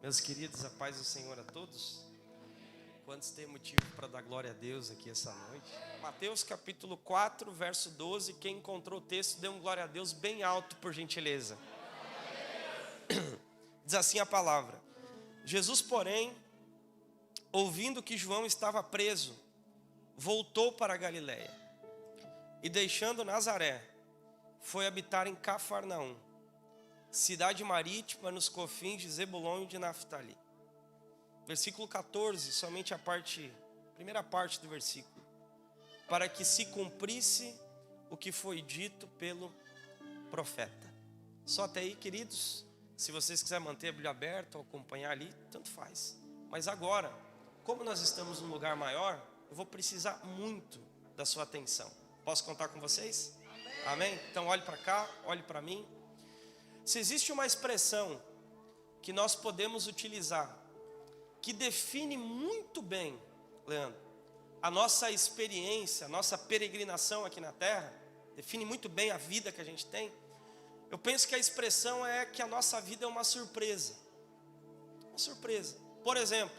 Meus queridos, a paz do Senhor a todos. Quantos têm motivo para dar glória a Deus aqui essa noite? Mateus capítulo 4, verso 12. Quem encontrou o texto, dê um glória a Deus bem alto, por gentileza. Diz assim a palavra: Jesus, porém, ouvindo que João estava preso, voltou para a Galiléia e, deixando Nazaré, foi habitar em Cafarnaum, cidade marítima nos confins de Zebulon e de Naftali. Versículo 14, somente primeira parte do versículo. Para que se cumprisse o que foi dito pelo profeta. Só até aí, queridos. Se vocês quiserem manter a Bíblia aberta ou acompanhar ali, tanto faz. Mas agora, como nós estamos num lugar maior, eu vou precisar muito da sua atenção. Posso contar com vocês? Amém? Então olhe para cá, olhe para mim. Se existe uma expressão que nós podemos utilizar, que define muito bem, Leandro, a nossa experiência, a nossa peregrinação aqui na terra, define muito bem a vida que a gente tem, eu penso que a expressão é que a nossa vida é uma surpresa. Uma surpresa. Por exemplo,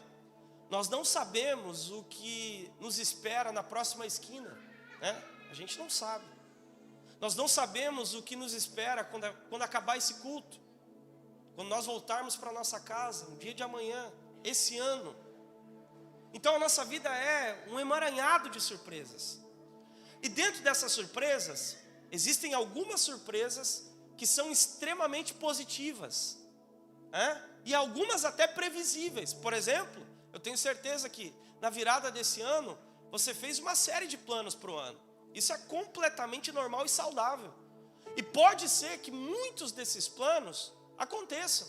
nós não sabemos o que nos espera na próxima esquina, né? A gente não sabe. Nós não sabemos o que nos espera quando acabar esse culto, quando nós voltarmos para a nossa casa, no dia de amanhã, esse ano. Então a nossa vida é um emaranhado de surpresas. E dentro dessas surpresas, existem algumas surpresas que são extremamente positivas, né? E algumas até previsíveis. Por exemplo, eu tenho certeza que na virada desse ano, você fez uma série de planos para o ano. Isso é completamente normal e saudável. E pode ser que muitos desses planos aconteçam.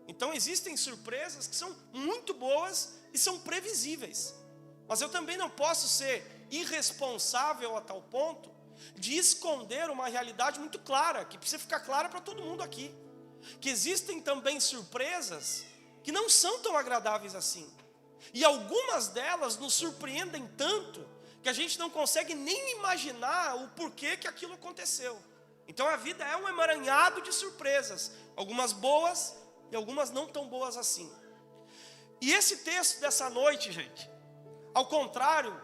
Então existem surpresas que são muito boas e são previsíveis. Mas eu também não posso ser irresponsável a tal ponto de esconder uma realidade muito clara, que precisa ficar clara para todo mundo aqui. Que existem também surpresas que não são tão agradáveis assim. E algumas delas nos surpreendem tanto que a gente não consegue nem imaginar o porquê que aquilo aconteceu. Então a vida é um emaranhado de surpresas, algumas boas e algumas não tão boas assim. E esse texto dessa noite, gente, ao contrário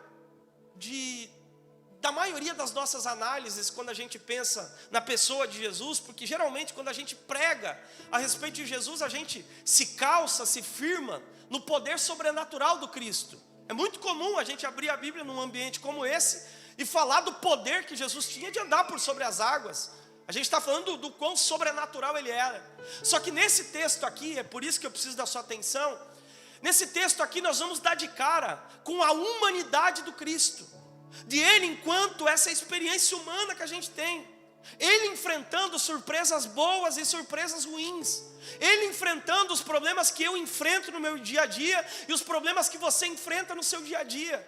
da maioria das nossas análises, quando a gente pensa na pessoa de Jesus, porque geralmente quando a gente prega a respeito de Jesus, a gente se calça, se firma no poder sobrenatural do Cristo. É muito comum a gente abrir a Bíblia num ambiente como esse e falar do poder que Jesus tinha de andar por sobre as águas. A gente está falando do quão sobrenatural ele era. Só que nesse texto aqui, é por isso que eu preciso da sua atenção, nesse texto aqui nós vamos dar de cara com a humanidade do Cristo, de ele enquanto essa experiência humana que a gente tem, ele enfrentando surpresas boas e surpresas ruins, ele enfrentando os problemas que eu enfrento no meu dia a dia e os problemas que você enfrenta no seu dia a dia.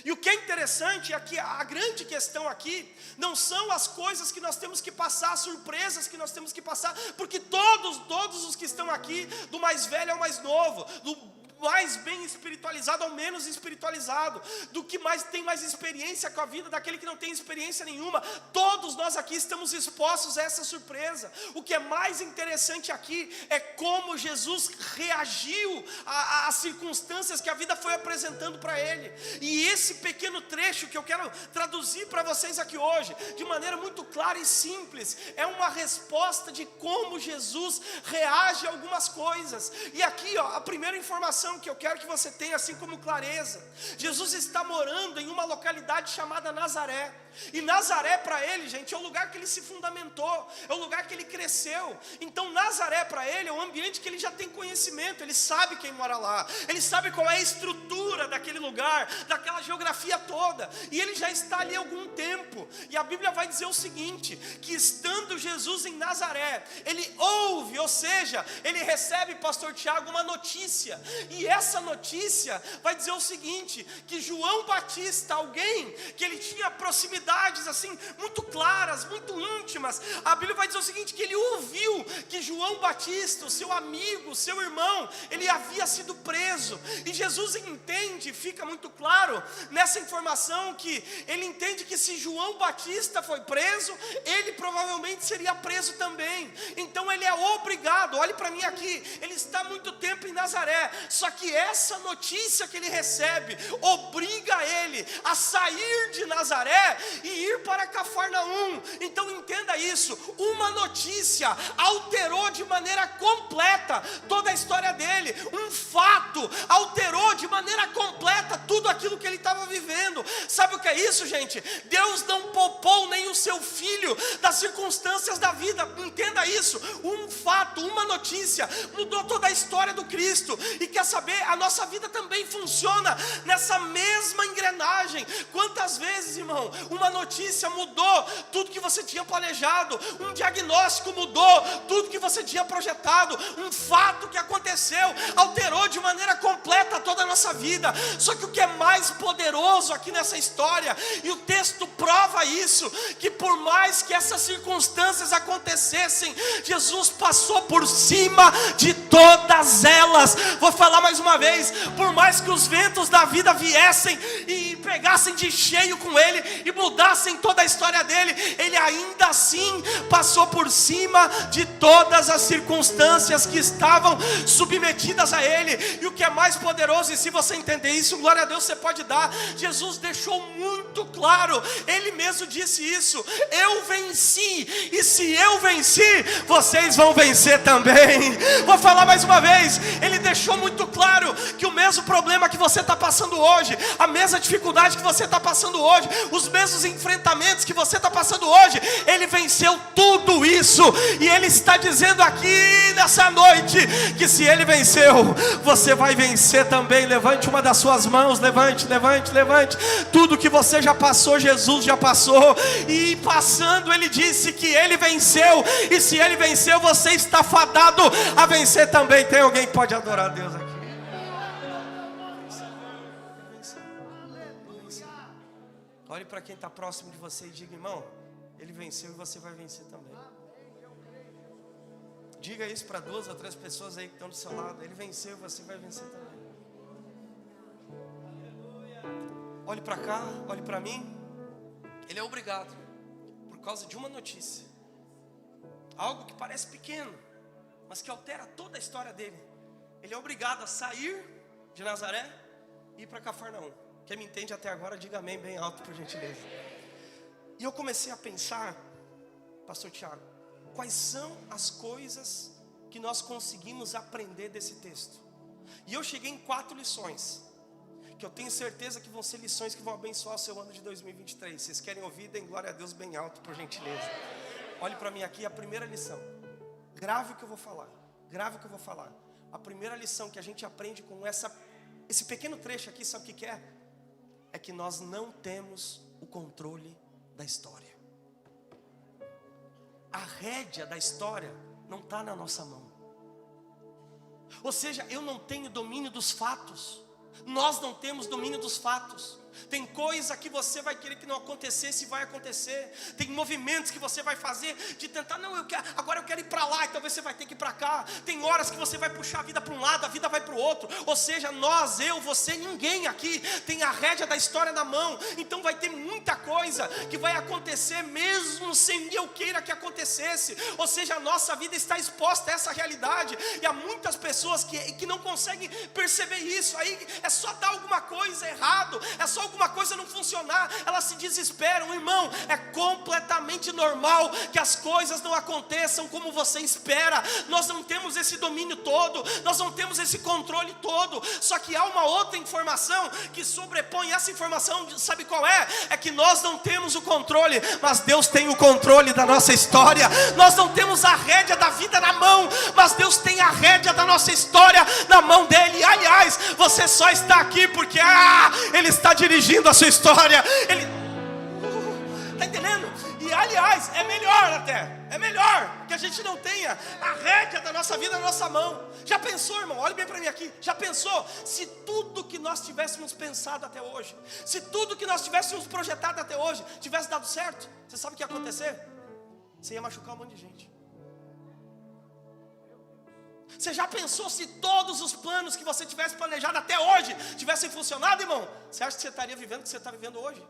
E o que é interessante é que a grande questão aqui não são as coisas que nós temos que passar, as surpresas que nós temos que passar, porque todos os que estão aqui, do mais velho ao mais novo, do mais bem espiritualizado ao menos espiritualizado, do que tem mais experiência com a vida, daquele que não tem experiência nenhuma, todos nós aqui estamos expostos a essa surpresa. O que é mais interessante aqui é como Jesus reagiu às circunstâncias que a vida foi apresentando para ele. E esse pequeno trecho que eu quero traduzir para vocês aqui hoje, de maneira muito clara e simples, é uma resposta de como Jesus reage a algumas coisas. E aqui, a primeira informação que eu quero que você tenha assim como clareza: Jesus está morando em uma localidade chamada Nazaré. E Nazaré para ele, gente, é o lugar que ele se fundamentou, é o lugar que ele cresceu. Então Nazaré para ele é um ambiente que ele já tem conhecimento, ele sabe quem mora lá, ele sabe qual é a estrutura daquele lugar, daquela geografia toda, e ele já está ali há algum tempo. E a Bíblia vai dizer o seguinte, que estando Jesus em Nazaré, ele ouve, ou seja, ele recebe, pastor Tiago, uma notícia. E essa notícia vai dizer o seguinte, que João Batista, alguém que ele tinha proximidade profundidades assim, muito claras, muito íntimas. A Bíblia vai dizer o seguinte, que ele ouviu que João Batista, o seu amigo, o seu irmão, ele havia sido preso. E Jesus entende, fica muito claro nessa informação, que ele entende que se João Batista foi preso, ele provavelmente seria preso também. Então ele é obrigado, olhe para mim aqui, ele está há muito tempo em Nazaré, só que essa notícia que ele recebe, obriga ele a sair de Nazaré e ir para Cafarnaum. Então entenda isso, uma notícia alterou de maneira completa toda a história dele, um fato alterou de maneira completa tudo aquilo que ele estava vivendo. Sabe o que é isso, gente? Deus não poupou nem o seu filho das circunstâncias da vida. Entenda isso, um fato, uma notícia mudou toda a história do Cristo. E quer saber, a nossa vida também funciona nessa mesma engrenagem. Quantas vezes, irmão, uma notícia mudou tudo que você tinha planejado, um diagnóstico mudou tudo que você tinha projetado, um fato que aconteceu alterou de maneira completa toda a nossa vida. Só que o que é mais poderoso aqui nessa história, e o texto prova isso, que por mais que essas circunstâncias acontecessem, Jesus passou por cima de todas elas. Vou falar mais uma vez, por mais que os ventos da vida viessem e pegassem de cheio com ele e mudassem toda a história dele, ele ainda assim passou por cima de todas as circunstâncias que estavam submetidas a ele. E o que é mais poderoso, e se você entender isso, glória a Deus, você pode dar. Jesus deixou muito claro, ele mesmo disse isso: eu venci, e se eu venci, vocês vão vencer também. Vou falar mais uma vez, ele deixou muito claro que o mesmo problema que você está passando hoje, a mesma dificuldade que você está passando hoje, os mesmos enfrentamentos que você está passando hoje, ele venceu tudo isso. E ele está dizendo aqui nessa noite, que se ele venceu, você vai vencer também. Levante uma das suas mãos, levante. Tudo que você já passou, Jesus já passou, e passando ele disse que ele venceu, e se ele venceu, você está fadado a vencer também. Tem alguém que pode adorar a Deus aqui? Olhe para quem está próximo de você e diga: irmão, ele venceu e você vai vencer também. Diga isso para 2 ou 3 pessoas aí que estão do seu lado: ele venceu e você vai vencer também. Olhe para cá, olhe para mim. Ele é obrigado, por causa de uma notícia, algo que parece pequeno, mas que altera toda a história dele. Ele é obrigado a sair de Nazaré e ir para Cafarnaum. Quem me entende até agora, diga amém bem alto, por gentileza. E eu comecei a pensar, pastor Tiago, quais são as coisas que nós conseguimos aprender desse texto. E eu cheguei em 4 lições, que eu tenho certeza que vão ser lições que vão abençoar o seu ano de 2023. Vocês querem ouvir? Deem glória a Deus bem alto, por gentileza. Olhe para mim aqui, a primeira lição. Grave o que eu vou falar. A primeira lição que a gente aprende com esse pequeno trecho aqui, sabe o que é? É que nós não temos o controle da história. A rédea da história não está na nossa mão. Ou seja, eu não tenho domínio dos fatos. Nós não temos domínio dos fatos. Tem coisa que você vai querer que não acontecesse e vai acontecer. Tem movimentos que você vai fazer de tentar, não, agora eu quero ir para lá, e talvez você vai ter que ir para cá. Tem horas que você vai puxar a vida para um lado, a vida vai para o outro. Ou seja, nós, eu, você, ninguém aqui tem a rédea da história na mão. Então vai ter muita coisa que vai acontecer mesmo sem que eu queira que acontecesse. Ou seja, a nossa vida está exposta a essa realidade. E há muitas pessoas que não conseguem perceber isso. Aí é só dar alguma coisa errado, é só alguma coisa não funcionar, elas se desesperam. Irmão, é completamente normal que as coisas não aconteçam como você espera. Nós não temos esse domínio todo, nós não temos esse controle todo. Só que há uma outra informação que sobrepõe essa informação. Sabe qual é? É que nós não temos o controle, mas Deus tem o controle da nossa história. Nós não temos a rédea da vida na mão, mas Deus tem a rédea da nossa história na mão dele. Aliás, você só está aqui porque Ele está dirigindo a sua história. Ele está entendendo? E E aliás, é melhor até. É melhor que a gente não tenha a rédea da nossa vida na nossa mão. Já pensou, irmão? Olha bem para mim aqui. Já pensou se tudo que nós tivéssemos pensado até hoje, se tudo que nós tivéssemos projetado até hoje tivesse dado certo? Você sabe o que ia acontecer? Você ia machucar um monte de gente. Você já pensou se todos os planos que você tivesse planejado até hoje tivessem funcionado, irmão? Você acha que você estaria vivendo o que você está vivendo hoje?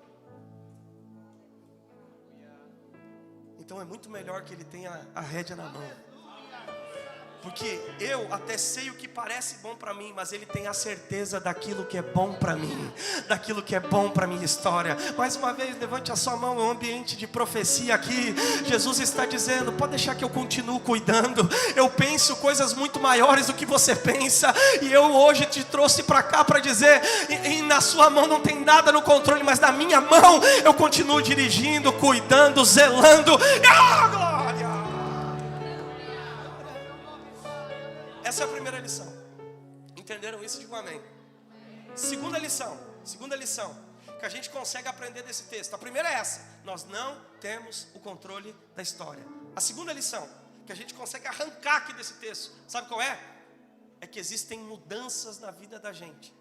Então é muito melhor que ele tenha a rédea na mão. Porque eu até sei o que parece bom para mim, mas ele tem a certeza daquilo que é bom para mim, daquilo que é bom para minha história. Mais uma vez, levante a sua mão, é um ambiente de profecia aqui. Jesus está dizendo, pode deixar que eu continuo cuidando. Eu penso coisas muito maiores do que você pensa. E eu hoje te trouxe para cá para dizer, e na sua mão não tem nada no controle, mas na minha mão eu continuo dirigindo, cuidando, zelando. Ah, glória! Essa é a primeira lição. Entenderam isso? Digo amém. Segunda lição que a gente consegue aprender desse texto. A primeira é essa: nós não temos o controle da história. A segunda lição que a gente consegue arrancar aqui desse texto, sabe qual é? É que existem mudanças na vida da gente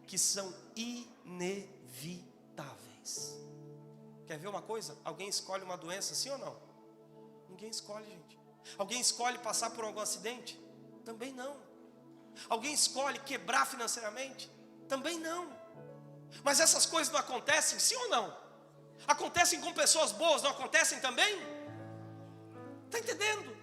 que são inevitáveis. Quer ver uma coisa? Alguém escolhe uma doença, sim ou não? Ninguém escolhe, gente. Alguém escolhe passar por algum acidente? Também não. Alguém escolhe quebrar financeiramente? Também não. Mas essas coisas não acontecem, sim ou não? Acontecem com pessoas boas, não acontecem também? Está entendendo?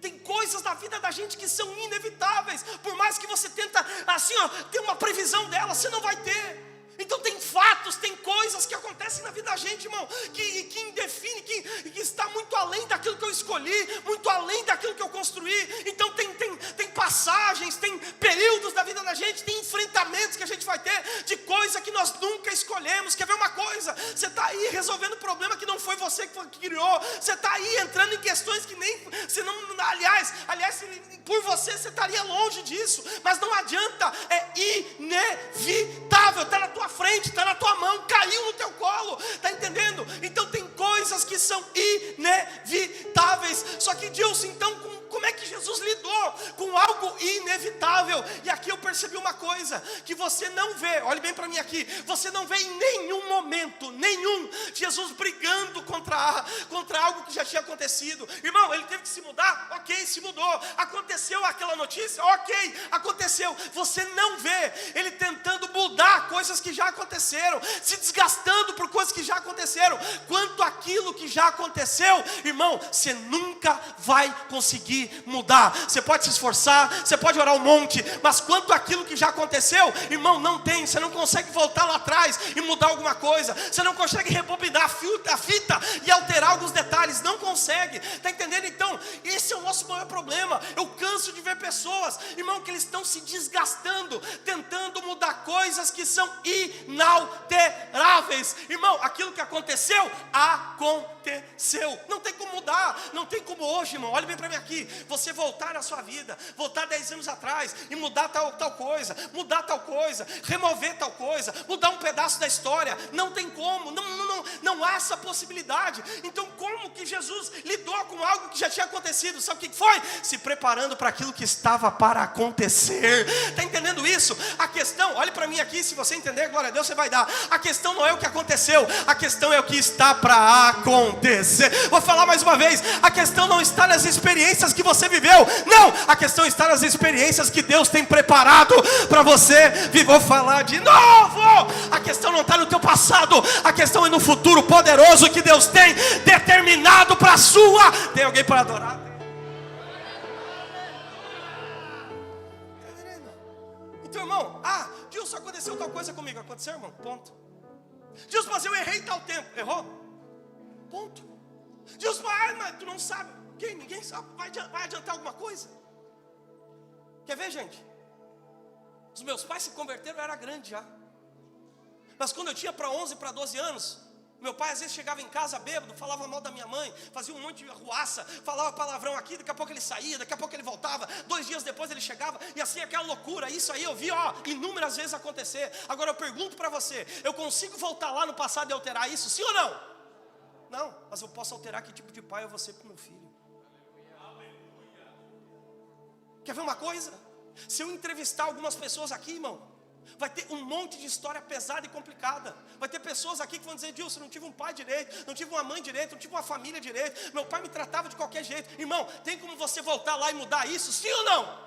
Tem coisas na vida da gente que são inevitáveis. Por mais que você tenta, assim, ter uma previsão dela, você não vai ter. Então tem fatos, tem coisas que acontecem na vida da gente, irmão, que indefine, que está muito além daquilo que eu escolhi, muito além daquilo que eu construí. Então tem passagens, tem períodos da vida da gente, tem enfrentamentos que a gente vai ter de coisa que nós nunca escolhemos. Quer ver uma coisa? Você está aí resolvendo problema que não foi você que criou. Você está aí entrando em questões que nem, você não, aliás, por você estaria longe disso. Mas não adianta, é inevitável, está na tua frente, está na tua mão, caiu no teu colo, está entendendo? Então tem coisas que são inevitáveis. Só que Deus, então, como é que Jesus lidou com algo inevitável? E aqui eu percebi uma coisa que você não vê, olhe bem para mim aqui, você não vê em nenhum momento, Jesus brigando contra algo que já tinha acontecido. Irmão, ele teve que se mudar? Ok, se mudou. Aconteceu aquela notícia? Ok, aconteceu. Você não vê ele tentando mudar coisas que já aconteceram, se desgastando por coisas que já aconteceram. Quanto àquilo que já aconteceu, irmão, você nunca vai conseguir mudar. Você pode se esforçar, você pode orar um monte, mas quanto àquilo que já aconteceu, irmão, não tem. Você não consegue voltar lá atrás e mudar alguma coisa. Você não consegue rebobinar a fita e alterar alguns detalhes. Não consegue. Está entendendo? Então, esse é o nosso maior problema. Eu canso de ver pessoas, irmão, que eles estão se desgastando, tentando mudar coisas que são inalteráveis. Irmão, aquilo que aconteceu, aconteceu. Não tem como mudar. Não tem como hoje, irmão. Olha bem para mim aqui. Você voltar na sua vida, voltar 10 anos atrás e mudar tal coisa, mudar tal coisa, remover tal coisa, mudar um pedaço da história. Não tem como, não há essa possibilidade. Então como que Jesus lidou com algo que já tinha acontecido? Sabe o que foi? Se preparando para aquilo que estava para acontecer. Está entendendo isso? A questão, olhe para mim aqui, se você entender, glória a Deus, você vai dar. A questão não é o que aconteceu, a questão é o que está para acontecer. Vou falar mais uma vez, a questão não está nas experiências que você viveu, não, a questão está nas experiências que Deus tem preparado para você. Vou falar de novo, a questão não está no teu passado, a questão é no futuro poderoso que Deus tem determinado para a sua. Tem alguém para adorar? Então, irmão, Dilson, aconteceu tal coisa comigo. Aconteceu, irmão? Ponto. Dilson, mas eu errei tal tempo. Errou? Ponto. Dilson, mas tu não sabe. Ninguém sabe. Vai adiantar alguma coisa? Quer ver, gente? Os meus pais se converteram, eu era grande já. Mas quando eu tinha para 11, para 12 anos, meu pai às vezes chegava em casa bêbado, falava mal da minha mãe, fazia um monte de arruaça, falava palavrão aqui, daqui a pouco ele saía, daqui a pouco ele voltava, 2 dias depois ele chegava, e assim aquela loucura. Isso aí eu vi inúmeras vezes acontecer. Agora eu pergunto para você, eu consigo voltar lá no passado e alterar isso, sim ou não? Não, mas eu posso alterar que tipo de pai eu vou ser para o meu filho. Quer ver uma coisa? Se eu entrevistar algumas pessoas aqui, irmão, vai ter um monte de história pesada e complicada. Vai ter pessoas aqui que vão dizer: Dilson, não tive um pai direito, não tive uma mãe direito, não tive uma família direito, meu pai me tratava de qualquer jeito. Irmão, tem como você voltar lá e mudar isso? Sim ou não?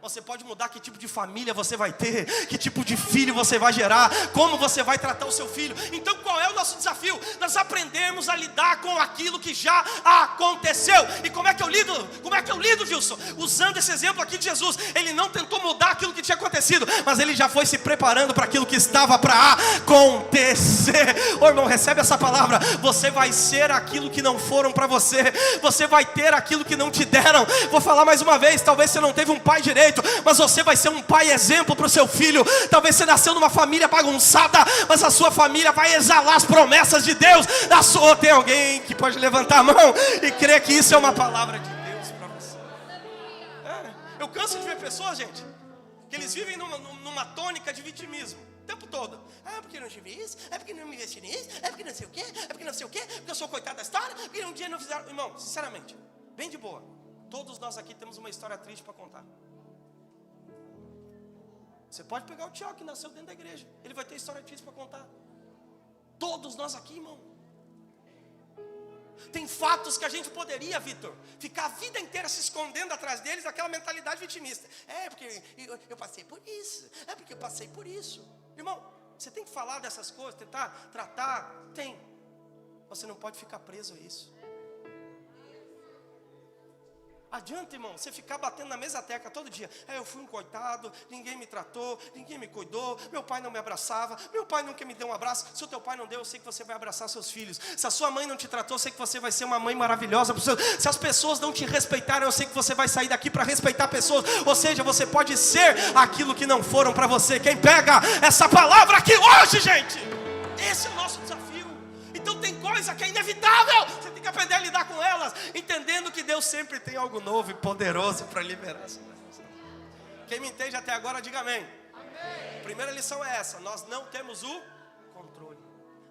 Você pode mudar que tipo de família você vai ter, que tipo de filho você vai gerar, como você vai tratar o seu filho. Então qual é o nosso desafio? Nós aprendemos a lidar com aquilo que já aconteceu. E como é que eu lido? Como é que eu lido, Wilson? Usando esse exemplo aqui de Jesus. Ele não tentou mudar aquilo que tinha acontecido, mas ele já foi se preparando para aquilo que estava para acontecer. Ô irmão, recebe essa palavra. Você vai ser aquilo que não foram para você. Você vai ter aquilo que não te deram. Vou falar mais uma vez. Talvez você não teve um pai direito, mas você vai ser um pai exemplo para o seu filho. Talvez você nasceu numa família bagunçada, mas a sua família vai exalar as promessas de Deus. Tem alguém que pode levantar a mão e crer que isso é uma palavra de Deus para você? Eu canso de ver pessoas, gente, que eles vivem numa tônica de vitimismo o tempo todo. Porque não tive isso, porque não me investi nisso, porque não sei o quê, porque não sei o quê, porque eu sou coitado da história, porque um dia não fizeram. Irmão, sinceramente, bem de boa, todos nós aqui temos uma história triste para contar. Você pode pegar o Tiago que nasceu dentro da igreja, ele vai ter história triste para contar. Todos nós aqui, irmão. Tem fatos que a gente poderia, Vitor, ficar a vida inteira se escondendo atrás deles, aquela mentalidade vitimista. Porque eu passei por isso, porque eu passei por isso. Irmão, você tem que falar dessas coisas, tentar tratar, você não pode ficar preso a isso. Adianta, irmão, você ficar batendo na mesma tecla todo dia. Eu fui um coitado, ninguém me tratou, ninguém me cuidou, meu pai não me abraçava, meu pai nunca me deu um abraço. Se o teu pai não deu, eu sei que você vai abraçar seus filhos. Se a sua mãe não te tratou, eu sei que você vai ser uma mãe maravilhosa para os seus. Se as pessoas não te respeitarem, eu sei que você vai sair daqui para respeitar pessoas. Ou seja, você pode ser aquilo que não foram para você. Quem pega essa palavra aqui hoje, gente? Esse é o nosso desafio. Então tem coisa que é inevitável, você tem que aprender a lidar com elas, entendendo que Deus sempre tem algo novo e poderoso para liberar. Quem me entende até agora, diga amém. Amém. Primeira lição é essa: nós não temos o controle.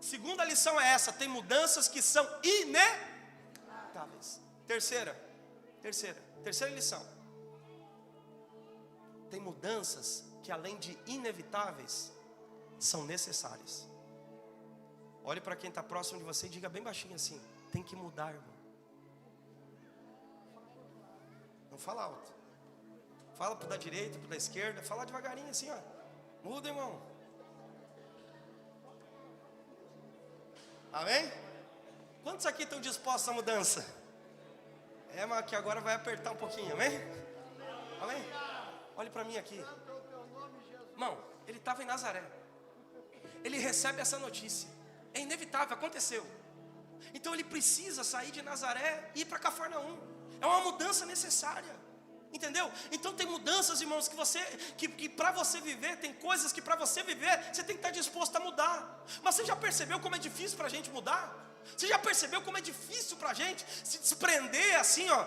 Segunda lição é essa: tem mudanças que são inevitáveis. Terceira lição: tem mudanças que, além de inevitáveis, são necessárias. Olhe para quem está próximo de você e diga bem baixinho assim: tem que mudar, irmão. Não fala alto. Fala para da direita, para da esquerda. Fala devagarinho assim, ó. Muda, irmão. Amém? Quantos aqui estão dispostos à mudança? Mas que agora vai apertar um pouquinho, amém? Amém? Olhe para mim aqui. Irmão, ele estava em Nazaré. Ele recebe essa notícia. É inevitável, aconteceu. Então ele precisa sair de Nazaré e ir para Cafarnaum. É uma mudança necessária. Entendeu? Então tem mudanças, irmãos, que para você viver, tem coisas que para você viver, você tem que estar disposto a mudar. Mas você já percebeu como é difícil para a gente mudar? Você já percebeu como é difícil para a gente se desprender assim, ó,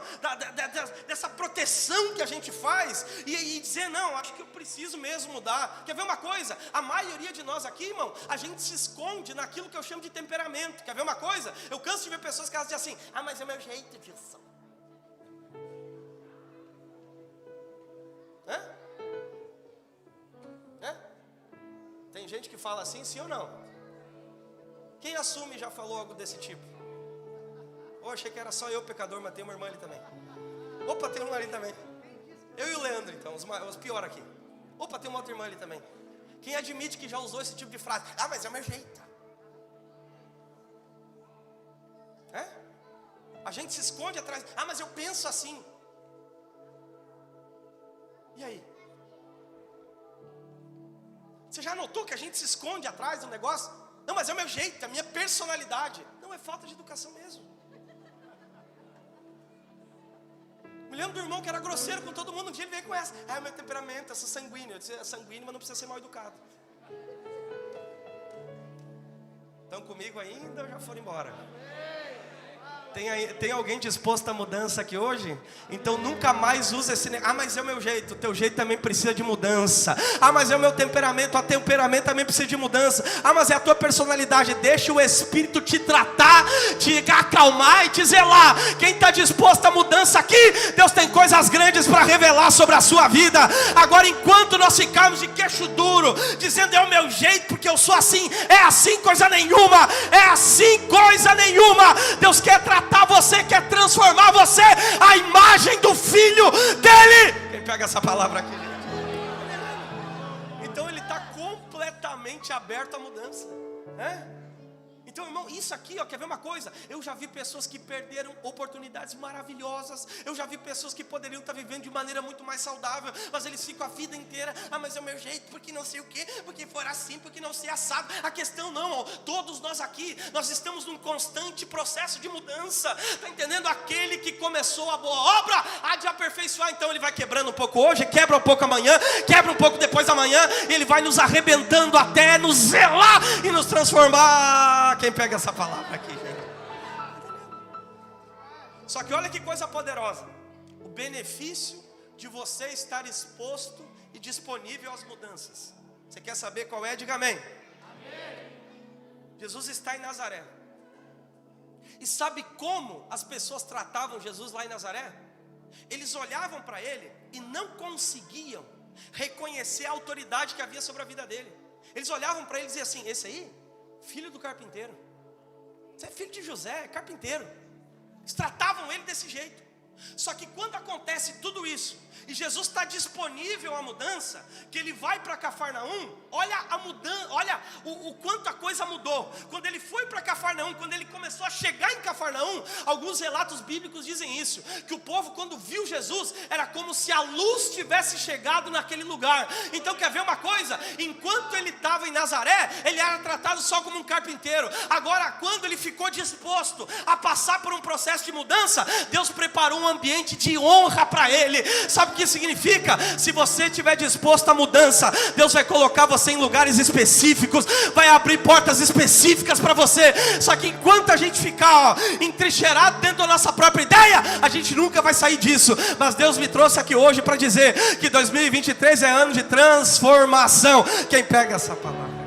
dessa proteção que a gente faz e dizer: não, acho que eu preciso mesmo mudar. Quer ver uma coisa? A maioria de nós aqui, irmão, a gente se esconde naquilo que eu chamo de temperamento. Quer ver uma coisa? Eu canso de ver pessoas que elas dizem assim: mas é o meu jeito disso. Tem gente que fala assim, sim ou não? Quem assume já falou algo desse tipo? Achei que era só eu, pecador, mas tem uma irmã ali também. Opa, tem uma ali também. Eu e o Leandro, então, os pior aqui. Opa, tem uma outra irmã ali também. Quem admite que já usou esse tipo de frase? Mas é o meu jeito. A gente se esconde atrás. Mas eu penso assim. E aí? Você já notou que a gente se esconde atrás do negócio? Não, mas é o meu jeito, é a minha personalidade. Não, é falta de educação mesmo. Me lembro do irmão que era grosseiro com todo mundo. Um dia ele veio com essa: é o meu temperamento, eu sou sanguíneo. Eu disse: é sanguíneo, mas não precisa ser mal educado. Estão comigo ainda ou já foram embora? Tem alguém disposto à mudança aqui hoje? Então nunca mais usa esse... mas é o meu jeito. O teu jeito também precisa de mudança. Mas é o meu temperamento. O temperamento também precisa de mudança. Mas é a tua personalidade. Deixa o Espírito te tratar, te acalmar e te zelar. Quem está disposto à mudança aqui, Deus tem coisas grandes para revelar sobre a sua vida. Agora, enquanto nós ficarmos de queixo duro, dizendo é o meu jeito, porque eu sou assim, é assim coisa nenhuma, é assim coisa nenhuma. Deus quer tratar você, quer transformar você à imagem do Filho dele. Quem pega essa palavra aqui, gente? Então ele está completamente aberto à mudança, né? Então, irmão, isso aqui, quer ver uma coisa? Eu já vi pessoas que perderam oportunidades maravilhosas. Eu já vi pessoas que poderiam estar vivendo de maneira muito mais saudável, mas eles ficam a vida inteira, mas é o meu jeito, porque não sei o quê, porque for assim, porque não sei assado. A questão não, todos nós aqui, nós estamos num constante processo de mudança. Está entendendo? Aquele que começou a boa obra há de aperfeiçoar. Então ele vai quebrando um pouco hoje, quebra um pouco amanhã, quebra um pouco depois da manhã, e ele vai nos arrebentando até nos zelar e nos transformar. Quem pega essa palavra aqui, gente? Só que olha que coisa poderosa. O benefício de você estar exposto e disponível às mudanças. Você quer saber qual é? Diga amém. Amém. Jesus está em Nazaré. E sabe como as pessoas tratavam Jesus lá em Nazaré? Eles olhavam para ele e não conseguiam reconhecer a autoridade que havia sobre a vida dele. Eles olhavam para ele e diziam assim: esse aí, filho do carpinteiro, você é filho de José, carpinteiro. Eles tratavam ele desse jeito. Só que quando acontece tudo isso e Jesus está disponível à mudança, que ele vai para Cafarnaum, olha a mudança, olha o quanto a coisa mudou. Quando ele foi para Cafarnaum, quando ele começou a chegar em Cafarnaum, alguns relatos bíblicos dizem isso, que o povo, quando viu Jesus, era como se a luz tivesse chegado naquele lugar. Então, quer ver uma coisa? Enquanto ele estava em Nazaré, ele era tratado só como um carpinteiro. Agora, quando ele ficou disposto a passar por um processo de mudança, Deus preparou um ambiente de honra para ele. Sabe o que significa? Se você estiver disposto à mudança, Deus vai colocar você em lugares específicos, vai abrir portas específicas para você. Só que enquanto a gente ficar entrincheirado dentro da nossa própria ideia, a gente nunca vai sair disso. Mas Deus me trouxe aqui hoje para dizer que 2023 é ano de transformação. Quem pega essa palavra?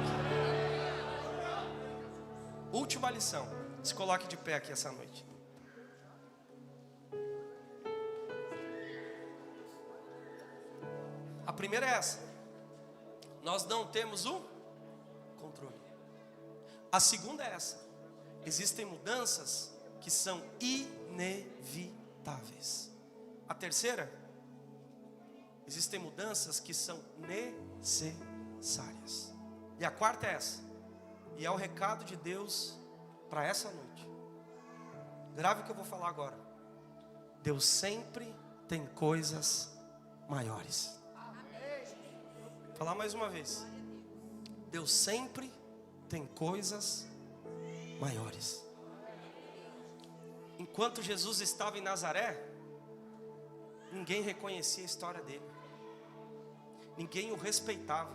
Última lição. Se coloque de pé aqui essa noite. A primeira é essa: nós não temos o controle. A segunda é essa: existem mudanças que são inevitáveis. A terceira: existem mudanças que são necessárias. E a quarta é essa, e é o recado de Deus para essa noite. Grave o que eu vou falar agora. Deus sempre tem coisas maiores. Vou falar mais uma vez. Deus sempre tem coisas maiores. Enquanto Jesus estava em Nazaré, ninguém reconhecia a história dele, ninguém o respeitava.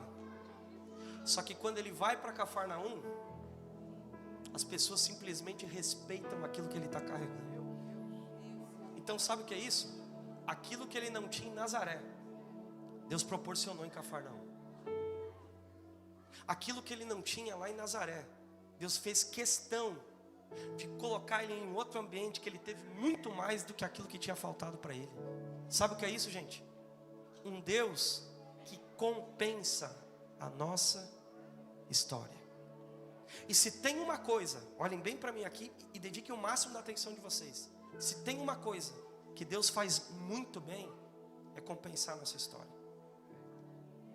Só que quando ele vai para Cafarnaum, as pessoas simplesmente respeitam aquilo que ele está carregando. Então sabe o que é isso? Aquilo que ele não tinha em Nazaré, Deus proporcionou em Cafarnaum. Aquilo que ele não tinha lá em Nazaré, Deus fez questão de colocar ele em um outro ambiente, que ele teve muito mais do que aquilo que tinha faltado para ele. Sabe o que é isso, gente? Um Deus que compensa a nossa história. E se tem uma coisa, olhem bem para mim aqui e dediquem o máximo da atenção de vocês. Se tem uma coisa que Deus faz muito bem, é compensar a nossa história.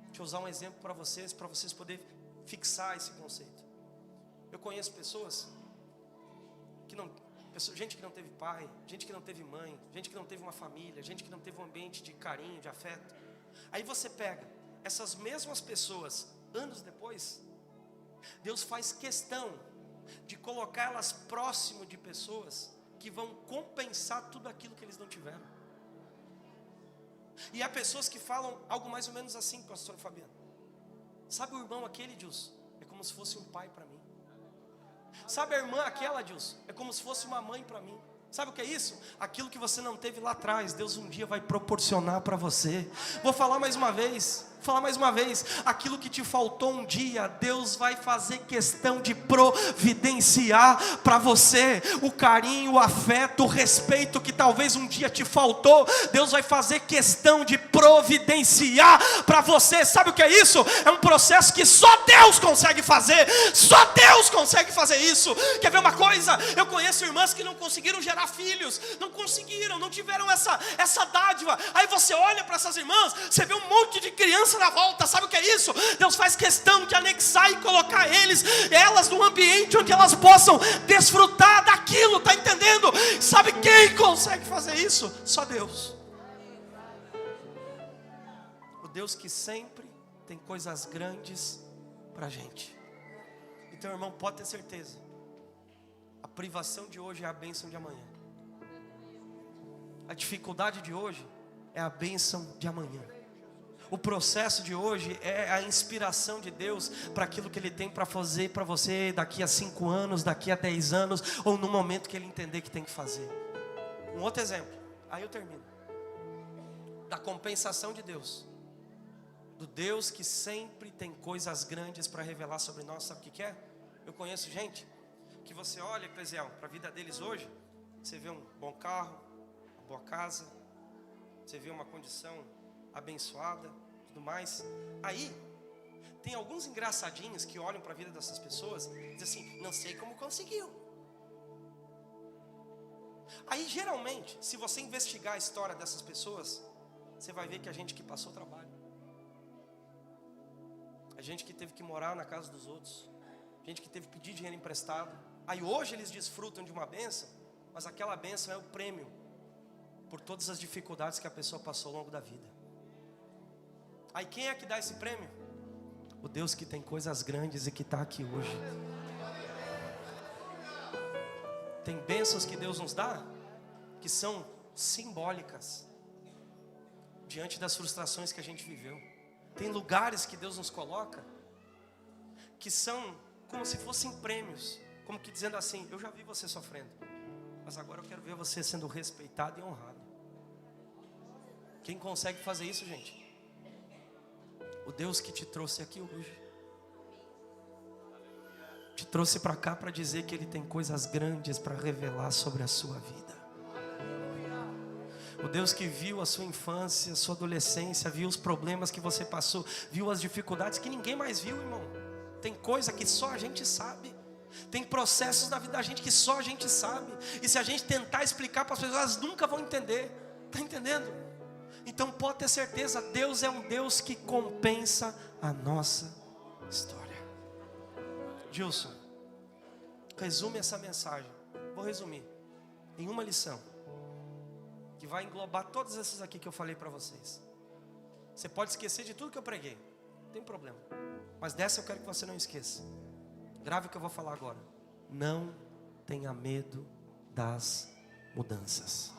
Deixa eu usar um exemplo para vocês poderem fixar esse conceito. Eu conheço pessoas que não, gente que não teve pai, gente que não teve mãe, gente que não teve uma família, gente que não teve um ambiente de carinho, de afeto. Aí você pega essas mesmas pessoas, anos depois, Deus faz questão de colocá-las próximo de pessoas que vão compensar tudo aquilo que eles não tiveram. E há pessoas que falam algo mais ou menos assim, pastor Fabiano: sabe o irmão aquele, Dilson? É como se fosse um pai para mim. Sabe a irmã aquela, Dilson? É como se fosse uma mãe para mim. Sabe o que é isso? Aquilo que você não teve lá atrás, Deus um dia vai proporcionar para você. Vou falar mais uma vez. Aquilo que te faltou um dia, Deus vai fazer questão de providenciar para você. O carinho, o afeto, o respeito que talvez um dia te faltou, Deus vai fazer questão de providenciar para você. Sabe o que é isso? É um processo que só Deus consegue fazer. Só Deus consegue fazer isso. Quer ver uma coisa? Eu conheço irmãs que não conseguiram gerar filhos. Não conseguiram, não tiveram essa dádiva. Aí você olha para essas irmãs, você vê um monte de criança na volta. Sabe o que é isso? Deus faz questão de anexar e colocar elas num ambiente onde elas possam desfrutar daquilo, tá entendendo? Sabe quem consegue fazer isso? Só Deus. O Deus que sempre tem coisas grandes pra gente. Então, irmão, pode ter certeza, a privação de hoje é a bênção de amanhã. A dificuldade de hoje é a bênção de amanhã. O processo de hoje é a inspiração de Deus para aquilo que Ele tem para fazer para você daqui a 5 anos, daqui a 10 anos, ou no momento que Ele entender que tem que fazer. Um outro exemplo, aí eu termino. Da compensação de Deus. Do Deus que sempre tem coisas grandes para revelar sobre nós. Sabe o que é? Eu conheço gente que você olha, Eclesial, para a vida deles hoje, você vê um bom carro, uma boa casa, você vê uma condição abençoada, tudo mais. Aí tem alguns engraçadinhos que olham para a vida dessas pessoas e dizem assim: não sei como conseguiu. Aí geralmente, se você investigar a história dessas pessoas, você vai ver que a gente que passou trabalho, a gente que teve que morar na casa dos outros, a gente que teve que pedir dinheiro emprestado. Aí hoje eles desfrutam de uma bênção, mas aquela bênção é o prêmio por todas as dificuldades que a pessoa passou ao longo da vida. Aí quem é que dá esse prêmio? O Deus que tem coisas grandes e que está aqui hoje. Tem bênçãos que Deus nos dá que são simbólicas diante das frustrações que a gente viveu. Tem lugares que Deus nos coloca que são como se fossem prêmios, como que dizendo assim: eu já vi você sofrendo, mas agora eu quero ver você sendo respeitado e honrado. Quem consegue fazer isso, gente? O Deus que te trouxe aqui hoje, te trouxe para cá para dizer que Ele tem coisas grandes para revelar sobre a sua vida. O Deus que viu a sua infância, a sua adolescência, viu os problemas que você passou, viu as dificuldades que ninguém mais viu, irmão. Tem coisa que só a gente sabe. Tem processos na vida da gente que só a gente sabe. E se a gente tentar explicar para as pessoas, elas nunca vão entender. Está entendendo? Então pode ter certeza, Deus é um Deus que compensa a nossa história. Gilson, resume essa mensagem. Vou resumir em uma lição que vai englobar todas essas aqui que eu falei para vocês. Você pode esquecer de tudo que eu preguei, não tem problema, mas dessa eu quero que você não esqueça. Grave o que eu vou falar agora. Não tenha medo das mudanças.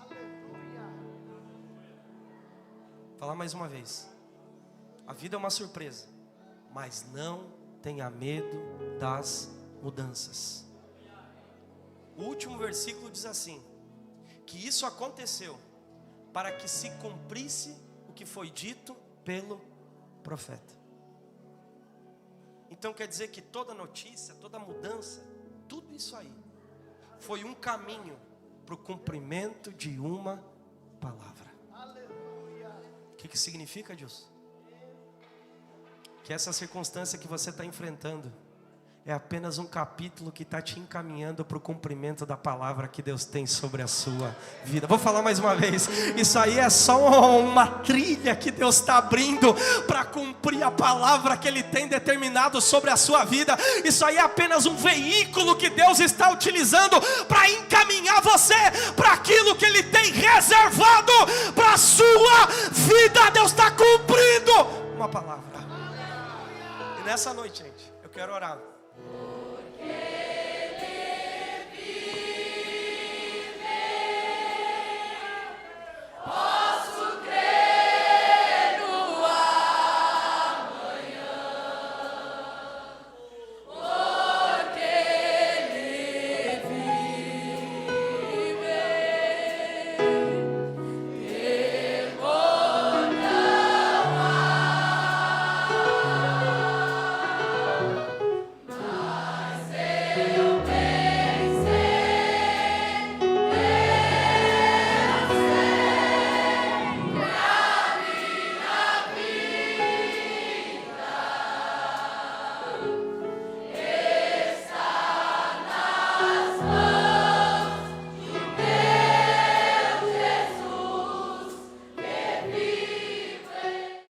Vou falar mais uma vez. A vida é uma surpresa, mas não tenha medo das mudanças. O último versículo diz assim: que isso aconteceu para que se cumprisse o que foi dito pelo profeta. Então quer dizer que toda notícia, toda mudança, tudo isso aí foi um caminho para o cumprimento de uma palavra. O que significa, Deus? Que essa circunstância que você está enfrentando é apenas um capítulo que está te encaminhando para o cumprimento da palavra que Deus tem sobre a sua vida. Vou falar mais uma vez. Isso aí é só uma trilha que Deus está abrindo para cumprir a palavra que Ele tem determinado sobre a sua vida. Isso aí é apenas um veículo que Deus está utilizando para encaminhar você para aquilo que Ele tem reservado para a sua vida. Deus está cumprindo uma palavra. E nessa noite, gente, eu quero orar.